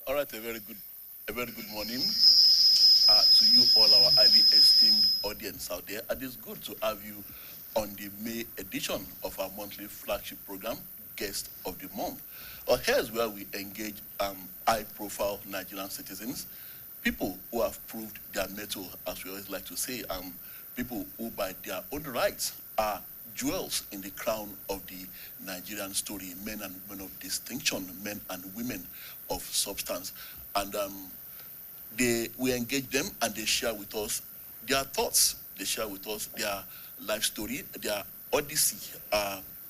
All right, a very good morning to you all, our highly esteemed audience out there. And it's good to have you on the May edition of our monthly flagship program, Guest of the Month. Here's where we engage high-profile Nigerian citizens, people who have proved their mettle, as we always like to say, people who, by their own rights, are jewels in the crown of the Nigerian story, men and women of distinction, men and women of substance. And we engage them and they share with us their thoughts. They share with us their life story, their odyssey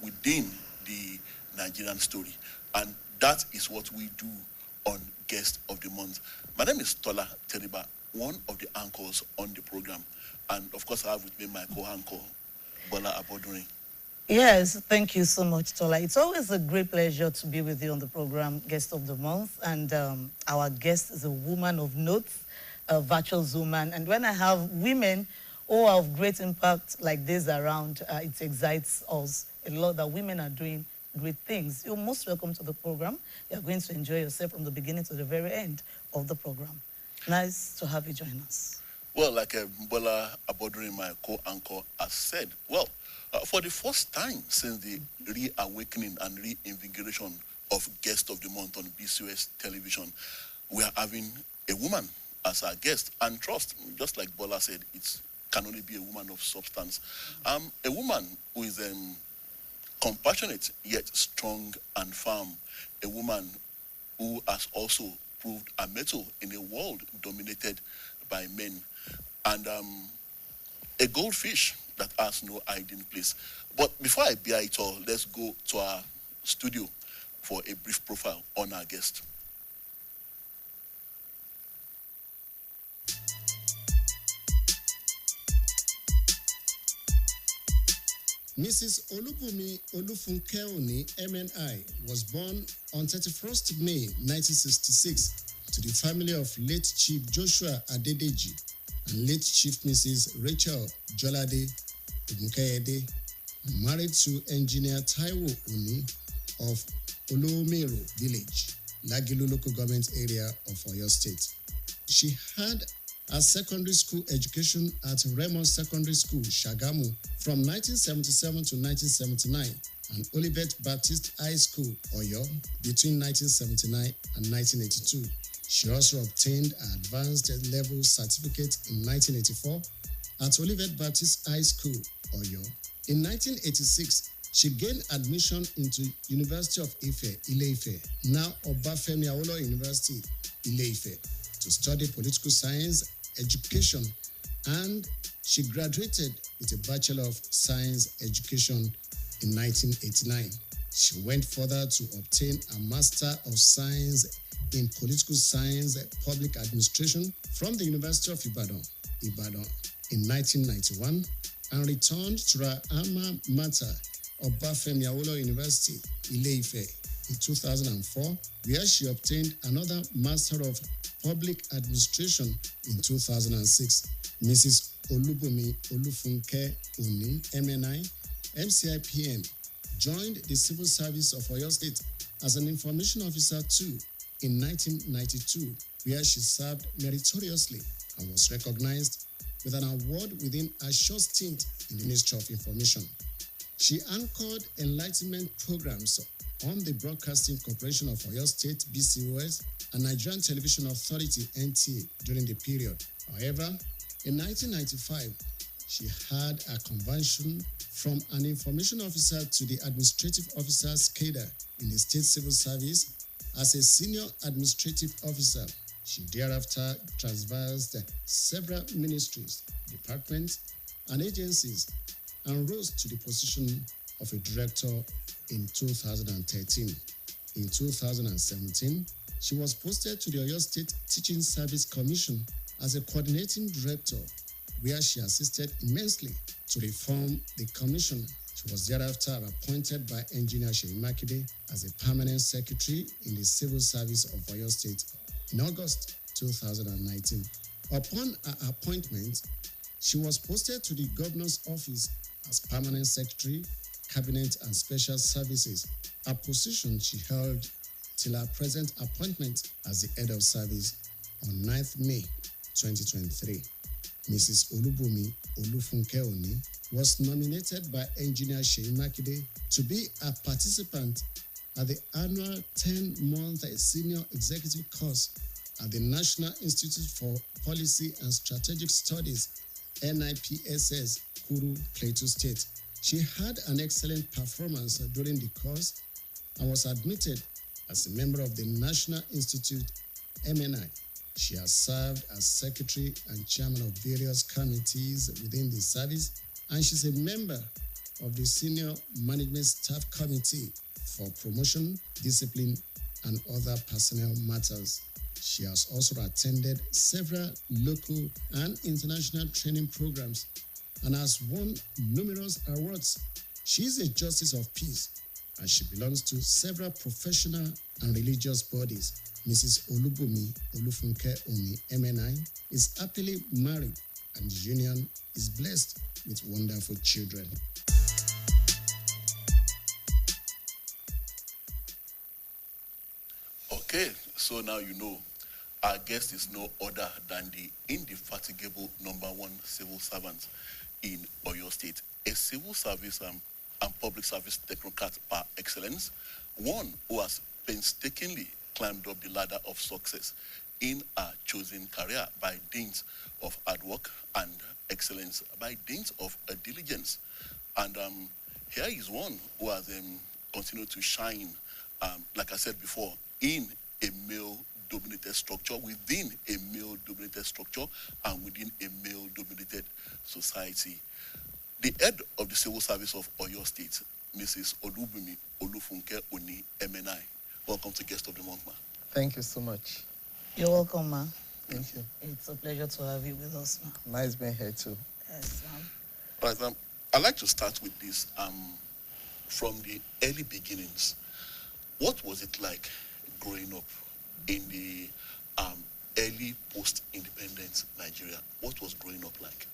within the Nigerian story. And that is what we do on Guest of the Month. My name is Tola Teriba, one of the anchors on the program. And of course, I have with me my co-anchor, Bola Aboduri. Yes, thank you so much, Tola. It's always a great pleasure to be with you on the program, Guest of the Month. And our guest is a woman of note, a virtuous woman. And when I have women who are of great impact like this around, it excites us a lot that women are doing great things. You're most welcome to the program. You're going to enjoy yourself from the beginning to the very end of the program. Nice to have you join us. Well, like Bola Aboduri, my co-anchor, has said, for the first time since the reawakening and reinvigoration of Guest of the Month on BCOS television, we are having a woman as our guest. And trust, just like Bola said, it can only be a woman of substance. A woman who is compassionate yet strong and firm. A woman who has also proved a mettle in a world dominated by men. And a goldfish that has no hiding place. But before I bear it all, let's go to our studio for a brief profile on our guest. Mrs. Olubumi Olufunke MNI was born on 31st May 1966 to the family of late Chief Joshua Adedeji and late Chief Mrs. Rachel Jolade Ogunkeyede, married to engineer Taiwo Oni of Olomero Village, Lagilu local government area of Oyo State. She had her secondary school education at Raymond Secondary School, Shagamu, from 1977 to 1979, and Olivet Baptist High School, Oyo, between 1979 and 1982. She also obtained an advanced level certificate in 1984 at Olivet Baptist High School, Oyo. In 1986, she gained admission into University of Ife, Ile-Ife, now Obafemi Awolowo University, Ile-Ife, to study political science education, and she graduated with a Bachelor of Science Education in 1989. She went further to obtain a Master of Science in Political Science Public Administration from the University of Ibadan in 1991 and returned to her alma mater, Obafemi Awolowo University, Ile-Ife, in 2004, where she obtained another Master of Public Administration in 2006. Mrs. Olubumi Olufunke Oni, MNI, MCIPM, joined the Civil Service of Oyo State as an Information Officer 2 in 1992, where she served meritoriously and was recognized with an award within a short stint in the Ministry of Information. She anchored enlightenment programs on the Broadcasting Corporation of Oyo State, BCOS, and Nigerian Television Authority, NTA, during the period. However, in 1995, she had a conversion from an information officer to the administrative officer's cadre in the State Civil Service as a senior administrative officer. She thereafter traversed several ministries, departments, and agencies and rose to the position of a director in 2013. In 2017, she was posted to the Oyo State Teaching Service Commission as a coordinating director, where she assisted immensely to reform the commission. She was thereafter appointed by Engineer Seyi Makinde as a permanent secretary in the Civil Service of Oyo State in August 2019. Upon her appointment, she was posted to the governor's office as permanent secretary, cabinet and special services, a position she held till her present appointment as the head of service on 9th May 2023. Mrs. Olubumi Olufunke Oni was nominated by Engineer Seyi Makinde to be a participant at the annual 10-month senior executive course at the National Institute for Policy and Strategic Studies, NIPSS, Kuru, Plateau State. She had an excellent performance during the course and was admitted as a member of the National Institute, MNI. She has served as secretary and chairman of various committees within the service, and she's a member of the Senior Management Staff Committee for Promotion, Discipline, and other personnel matters. She has also attended several local and international training programs and has won numerous awards. She is a Justice of Peace and she belongs to several professional and religious bodies. Mrs. Olubumi Olufunke Oni, MNI, is happily married and the union is blessed with wonderful children. Okay, so now you know our guest is no other than the indefatigable #1 civil servant in Oyo State, a civil service and public service technocrat par excellence, one who has painstakingly climbed up the ladder of success in a chosen career by dint of hard work and excellence, by dint of diligence. And here is one who has continued to shine, like I said before, in a male-dominated structure, within a male-dominated structure, and within a male-dominated society. The head of the civil service of Oyo State, Mrs. Olubumi Olufunke Oni, MNI. Welcome to Guest of the Month, ma. Thank you so much. You're welcome, ma. Thank you. It's a pleasure to have you with us, ma. Nice being here too. Yes, Right, I'd like to start with this from the early beginnings. What was it like growing up in the early post-independence Nigeria? What was growing up like?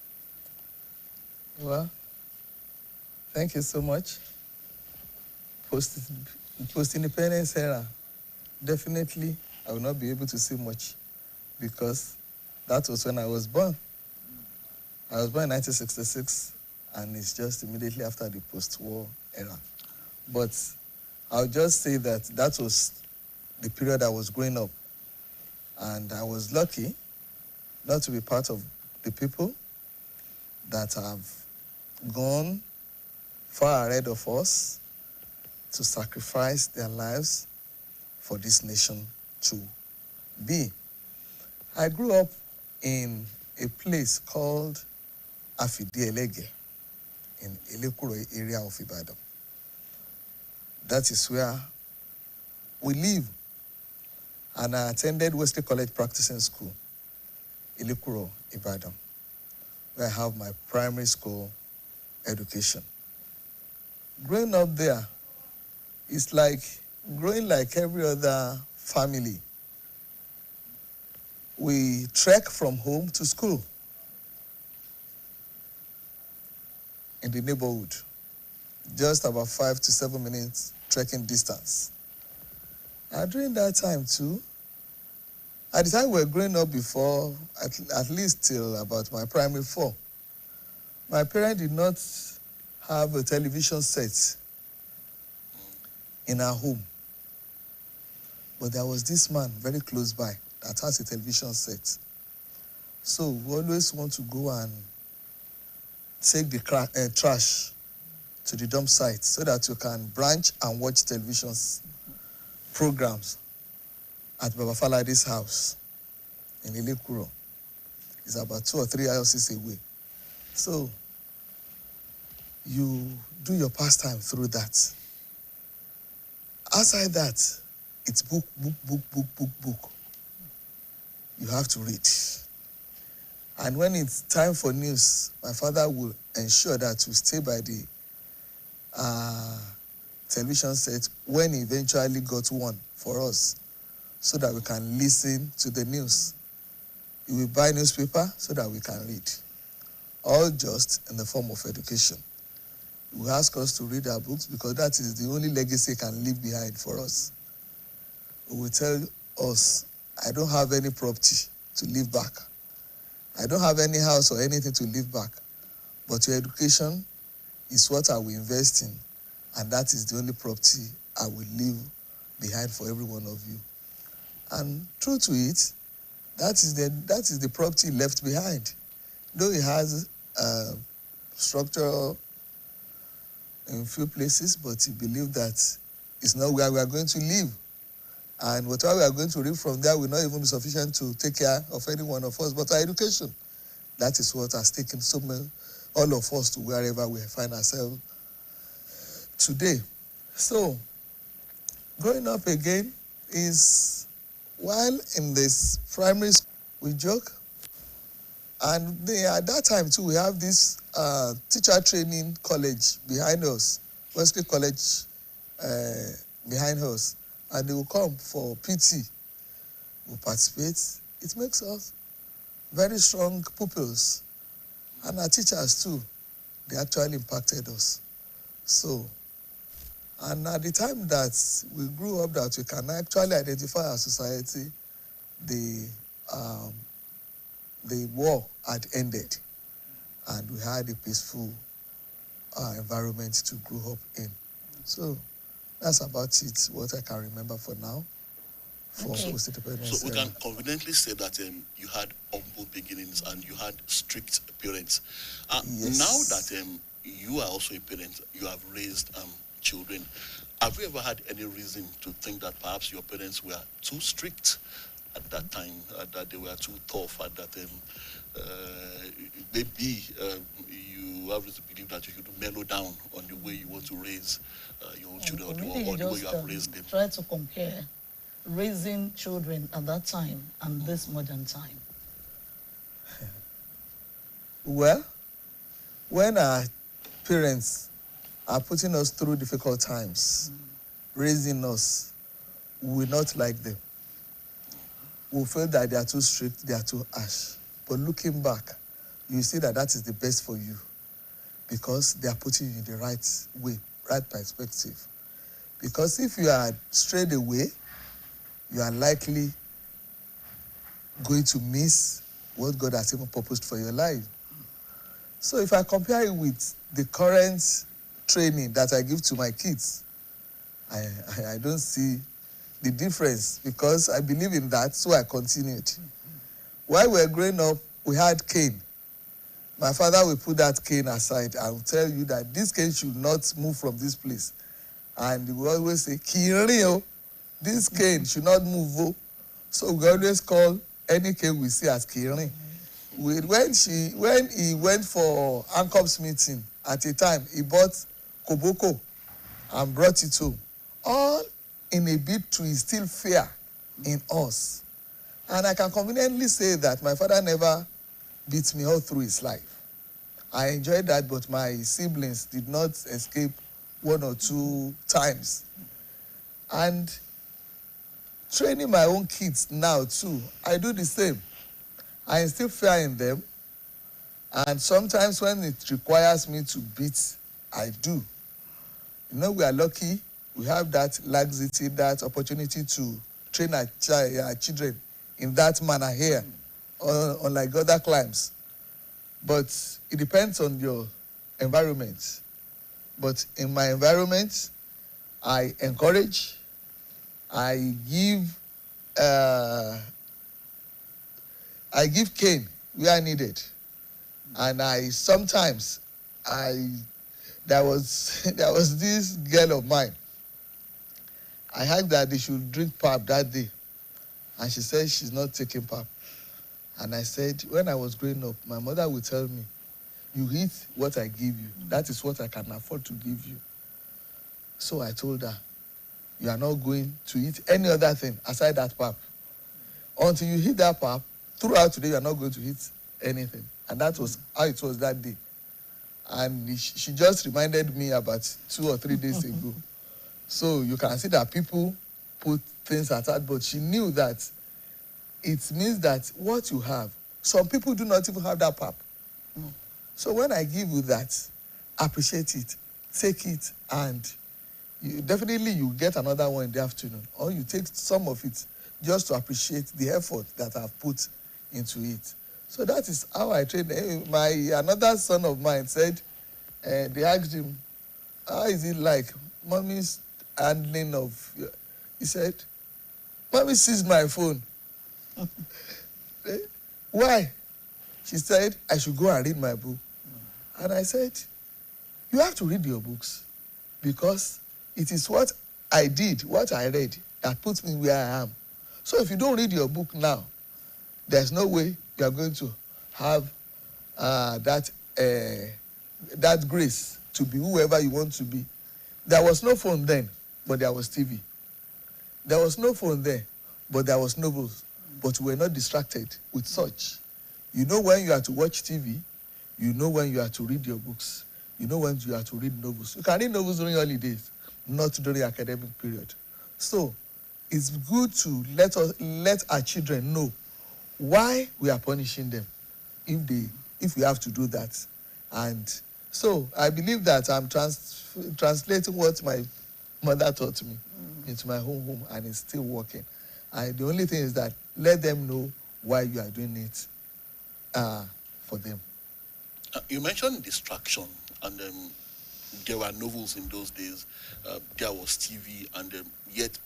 Well, thank you so much. Post-independence era, definitely I will not be able to say much because that was when I was born. I was born in 1966 and it's just immediately after the post-war era. But I'll just say that that was the period I was growing up. And I was lucky not to be part of the people that have gone far ahead of us to sacrifice their lives for this nation to be. I grew up in a place called Afidi-Elege in Elekuro area of Ibadan. That is where we live. And I attended Wesley College Practicing School, Elekuro, Ibadan, where I have my primary school education. Growing up there is like growing like every other family. We trek from home to school in the neighborhood, just about 5 to 7 minutes trekking distance. And during that time too, at the time we were growing up before, at least till about my primary 4, my parents did not have a television set in our home. But there was this man very close by that has a television set. So we always want to go and take the trash to the dump site so that you can branch and watch television programs at Baba Falade's house in Elekuro. It's about 2 or 3 houses away. So you do your pastime through that. Outside that, it's book. You have to read. And when it's time for news, my father will ensure that we stay by the television set when he eventually got one for us so that we can listen to the news. He will buy newspaper so that we can read. All just in the form of education. He will ask us to read our books because that is the only legacy he can leave behind for us. will tell us, I don't have any property to leave back. I don't have any house or anything to leave back. But your education is what I will invest in, and that is the only property I will leave behind for every one of you. And true to it, that is the property left behind. Though it has structure in few places, but he believed that it's not where we are going to live. And whatever we are going to reap from there will not even be sufficient to take care of any one of us, but our education. That is what has taken all of us to wherever we find ourselves today. So, growing up again is, while in this primary school, we joke. And at that time too, we have this teacher training college behind us, Wesley College behind us. And they will come for PT, will participate. It makes us very strong pupils. And our teachers too, they actually impacted us. So, and at the time that we grew up, that we can actually identify our society, the war had ended, and we had a peaceful environment to grow up in. So that's about it, what I can remember for now. For Okay. So we can confidently say that you had humble beginnings and you had strict parents. Yes. Now that you are also a parent, you have raised children, have you ever had any reason to think that perhaps your parents were too strict at that time, that they were too tough, at that maybe you have to believe that you should mellow down on the way you want to raise your own children, or the way you have raised them? Try to compare raising children at that time and this modern time. Well, when our parents are putting us through difficult times, raising us, we will not like them. We feel that they are too strict, they are too harsh. But looking back, you see that that is the best for you, because they are putting you in the right way, right perspective. Because if you are strayed away, you are likely going to miss what God has even purposed for your life. So if I compare it with the current training that I give to my kids, I don't see the difference, because I believe in that, so I continued. While we were growing up, we had cane. My father will put that cane aside and will tell you that this cane should not move from this place. And he will always say, Kirio, this cane should not move. Oh. So we always call any cane we see as Kiri. When he went for ANCOPS meeting, at a time, he bought Koboko and brought it home. All in a bid to instill fear in us. And I can conveniently say that my father never beat me all through his life. I enjoyed that, but my siblings did not escape one or two times. And training my own kids now too, I do the same. I instill fear in them. And sometimes when it requires me to beat, I do. You know, we are lucky. We have that laxity, that opportunity to train our children in that manner here, unlike other climes. But it depends on your environment. But in my environment, I encourage, I give cane where needed. And there was this girl of mine. I heard that they should drink pap that day. And she said she's not taking pap. And I said, when I was growing up, my mother would tell me, you eat what I give you. That is what I can afford to give you. So I told her, you are not going to eat any other thing aside that pap. Until you eat that pap, throughout today, you are not going to eat anything. And that was how it was that day. And she just reminded me about 2 or 3 days ago. So you can see that people put things aside, but she knew that it means that what you have, some people do not even have that pap. So when I give you that, appreciate it, take it, and definitely you get another one in the afternoon, or you take some of it just to appreciate the effort that I've put into it. So that is how I train. Another son of mine said, they asked him, how is it like mommy's handling of he said, mommy sees my phone. Why? She said, I should go and read my book. And I said, you have to read your books, because it is what I did, what I read, that puts me where I am. So if you don't read your book now, there's no way you are going to have that grace to be whoever you want to be. There was no phone then, but there was TV. There was no phone there, but there was novels. But we were not distracted with such. You know when you are to watch TV, you know when you are to read your books, you know when you are to read novels. You can read novels during holidays, not during academic period. So it's good to let our children know why we are punishing them if we have to do that. And so I believe that I'm translating what my mother taught me into my own home, and it's still working. The only thing is that let them know why you are doing it for them. You mentioned distraction, and there were novels in those days. There was TV, and yet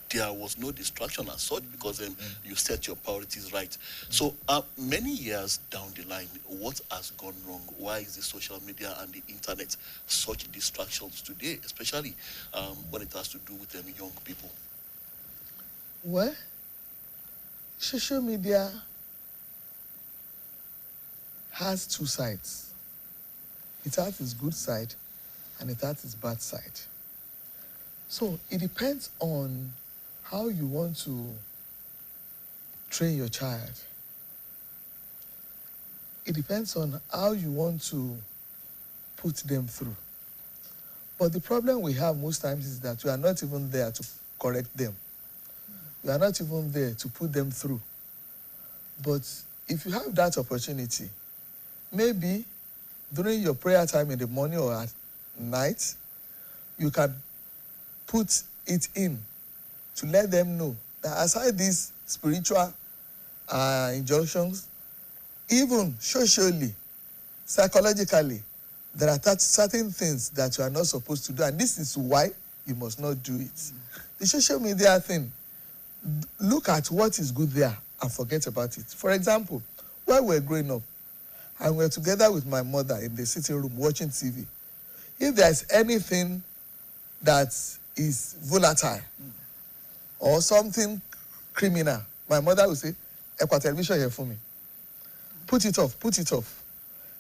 there was no distraction as such, because you set your priorities right. So many years down the line, what has gone wrong? Why is the social media and the internet such distractions today, especially when it has to do with young people? Well, social media has two sides. It has its good side and it has its bad side. So it depends on how you want to train your child. It depends on how you want to put them through. But the problem we have most times is that we are not even there to correct them. We are not even there to put them through. But if you have that opportunity, maybe during your prayer time in the morning or at night, you can put it in to let them know that aside these spiritual injunctions, even socially, psychologically, there are certain things that you are not supposed to do, and this is why you must not do it. The social media thing, look at what is good there and forget about it. For example, while we were growing up, and we were together with my mother in the sitting room watching TV, if there's anything that is volatile or something criminal, my mother would say, "Ekwa television here for me. Put it off, put it off."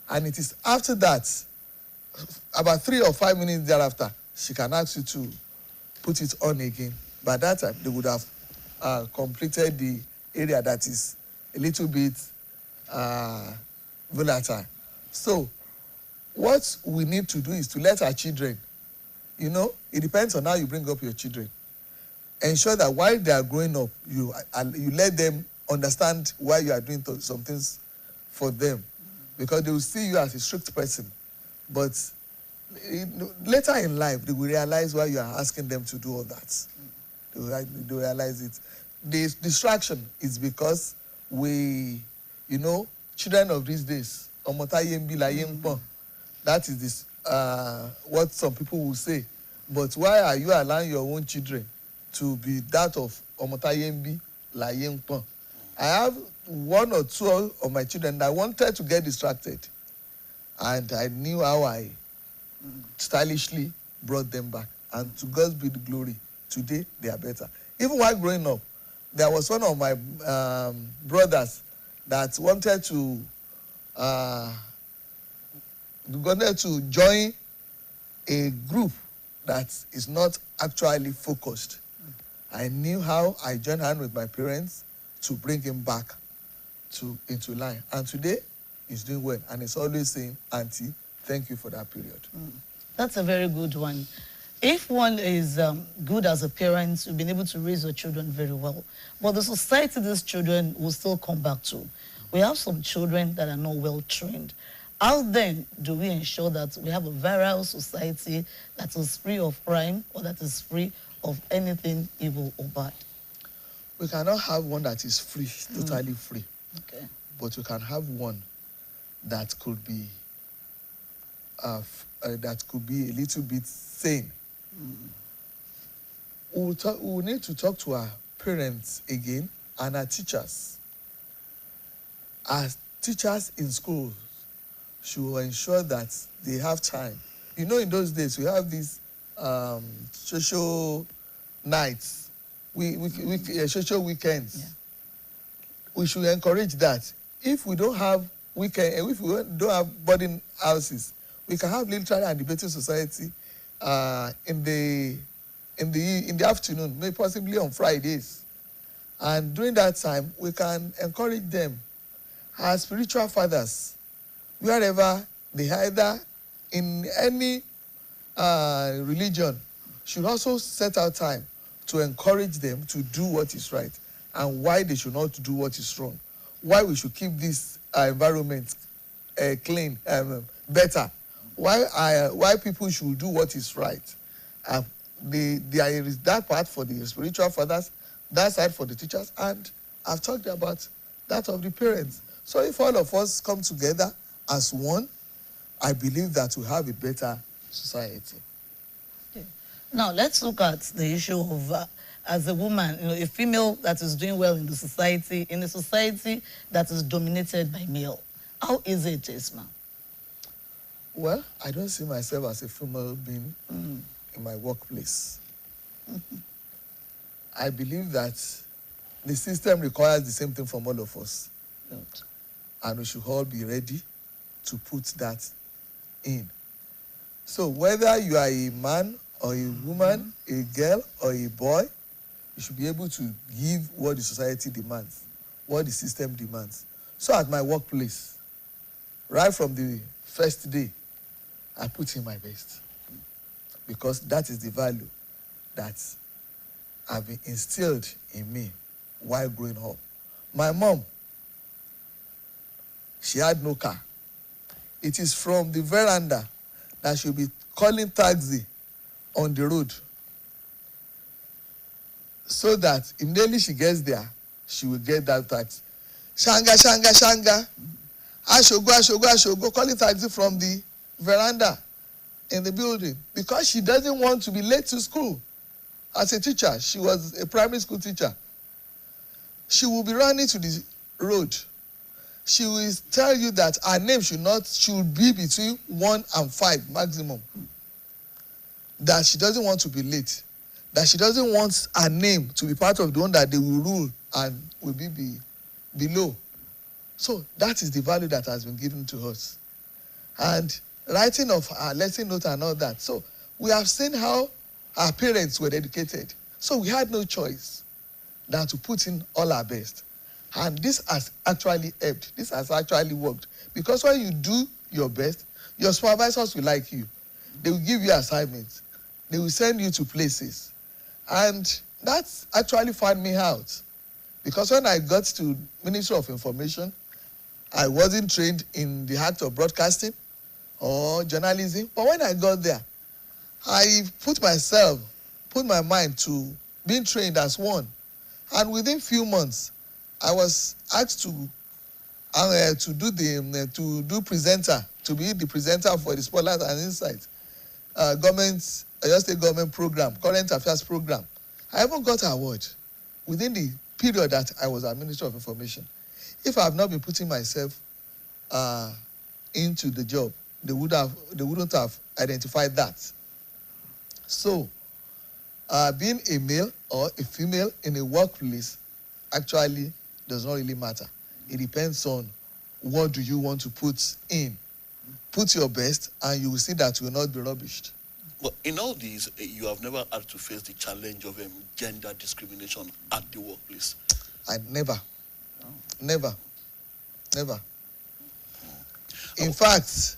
And it is after that, about 3 or 5 minutes thereafter, she can ask you to put it on again. By that time, they would have completed the area that is a little bit volatile. So what we need to do is to let our children, it depends on how you bring up your children. Ensure that while they are growing up, you let them understand why you are doing some things for them, because they will see you as a strict person. But later in life, they will realize why you are asking them to do all that. They will realize it. The distraction is because children of these days, that is this, what some people will say. But why are you allowing your own children to be that of Omotayembi Layempo? I have 1 or 2 of my children that wanted to get distracted, and I knew how I stylishly brought them back. And to God be the glory. Today, they are better. Even while growing up, there was one of my brothers that wanted to join a group that is not actually focused. I knew how I joined hands with my parents to bring him back into line. And today, he's doing well. And he's always saying, "Auntie, thank you for that period." That's a very good one. If one is good as a parent, you've been able to raise your children very well. But the society these children will still come back to. We have some children that are not well trained. How then do we ensure that we have a virile society that is free of crime or that is free of anything evil or bad? We cannot have one that is free, totally free. Okay. But we can have one that could be a little bit sane. We need to talk to our parents again and our teachers. Our teachers in school should ensure that they have time. You know, in those days, we have these social nights, social weekends. Yeah. We should encourage that. If we don't have if we don't have boarding houses, we can have literary and debating society in the afternoon, maybe possibly on Fridays. And during that time, we can encourage them as spiritual fathers, wherever they either in any religion, should also set out time to encourage them to do what is right and why they should not do what is wrong. Why we should keep this environment clean, better. Why people should do what is right. There is that part for the spiritual fathers, that side for the teachers, and I've talked about that of the parents. So if all of us come together as one, I believe that we have a better society. Okay. Now let's look at the issue of as a woman, a female that is doing well in the society, in a society that is dominated by male. How easy it is, ma'am? Well, I don't see myself as a female being in my workplace. I believe that the system requires the same thing from all of us. Good. And we should all be ready to put that in. So whether you are a man or a woman, a girl or a boy, you should be able to give what the society demands, what the system demands. So at my workplace, right from the first day, I put in my best. Because that is the value that have been instilled in me while growing up. My mom, she had no car. It is from the veranda that she'll be calling taxi on the road, so that immediately she gets there, she will get that taxi. Shanga, shanga, shanga. Ashogo, ashogo, ashogo, calling taxi from the veranda in the building because she doesn't want to be late to school. As a teacher, she was a primary school teacher. She will be running to the road. She will tell you that her name should be between 1 and 5 maximum. That she doesn't want to be late. That she doesn't want her name to be part of the one that they will rule and will be below. So that is the value that has been given to us. And writing of our lesson note and all that. So we have seen how our parents were educated. So we had no choice than to put in all our best. And this has actually helped. This has actually worked. Because when you do your best, your supervisors will like you. They will give you assignments. They will send you to places. And that's actually found me out. Because when I got to Ministry of Information, I wasn't trained in the act of broadcasting or journalism. But when I got there, I put my mind to being trained as one. And within few months, I was asked to do presenter, to be the presenter for the Spotlight and Insight state government program, current affairs program. I even got an award within the period that I was at Ministry of Information. If I have not been putting myself into the job, they wouldn't have identified that. So, being a male or a female in a workplace actually does not really matter. It depends on what do you want to put in. Put your best and you will see that you will not be rubbished. Well, in all these, you have never had to face the challenge of gender discrimination at the workplace. Never. In fact,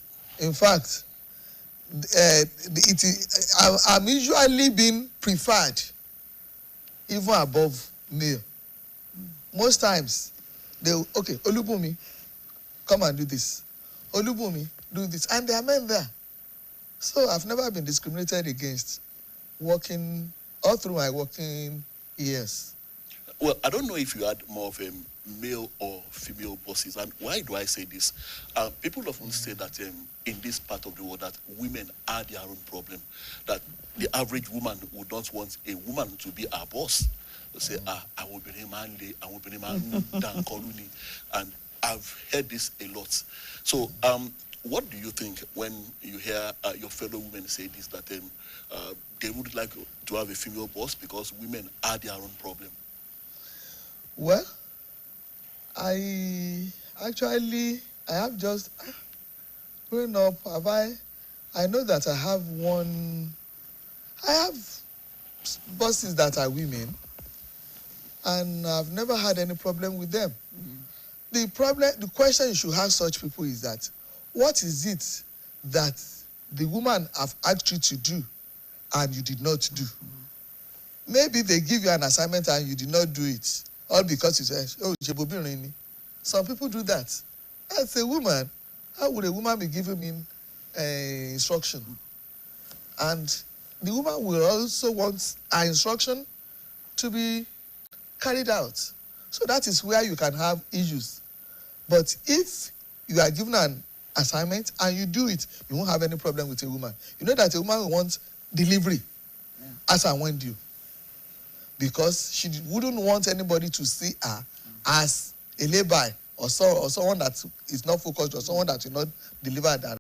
I'm usually being preferred even above male. Most times, Olubumi, come and do this. Olubumi, do this. And there are men there. So I've never been discriminated against working all through my working years. Well, I don't know if you had more of a male or female bosses. And why do I say this? People often say that in this part of the world that women are their own problem. That the average woman would not want a woman to be our boss. They say, I will be a man, I will be a man, and I've heard this a lot. So, what do you think when you hear your fellow women say this, that they would like to have a female boss because women are their own problem? Well, I have just, growing up, I know that I have bosses that are women, and I've never had any problem with them. The question you should ask such people is that, what is it that the woman have asked you to do and you did not do? Maybe they give you an assignment and you did not do it, all because you say, oh, Jebobirini. Some people do that. As a woman, how would a woman be giving me instruction? And the woman will also want her instruction to be carried out. So that is where you can have issues. But if you are given an assignment and you do it, you won't have any problem with a woman. You know that a woman will want delivery as and when due. Because she wouldn't want anybody to see her as a lay-by or someone that is not focused or someone that will not deliver that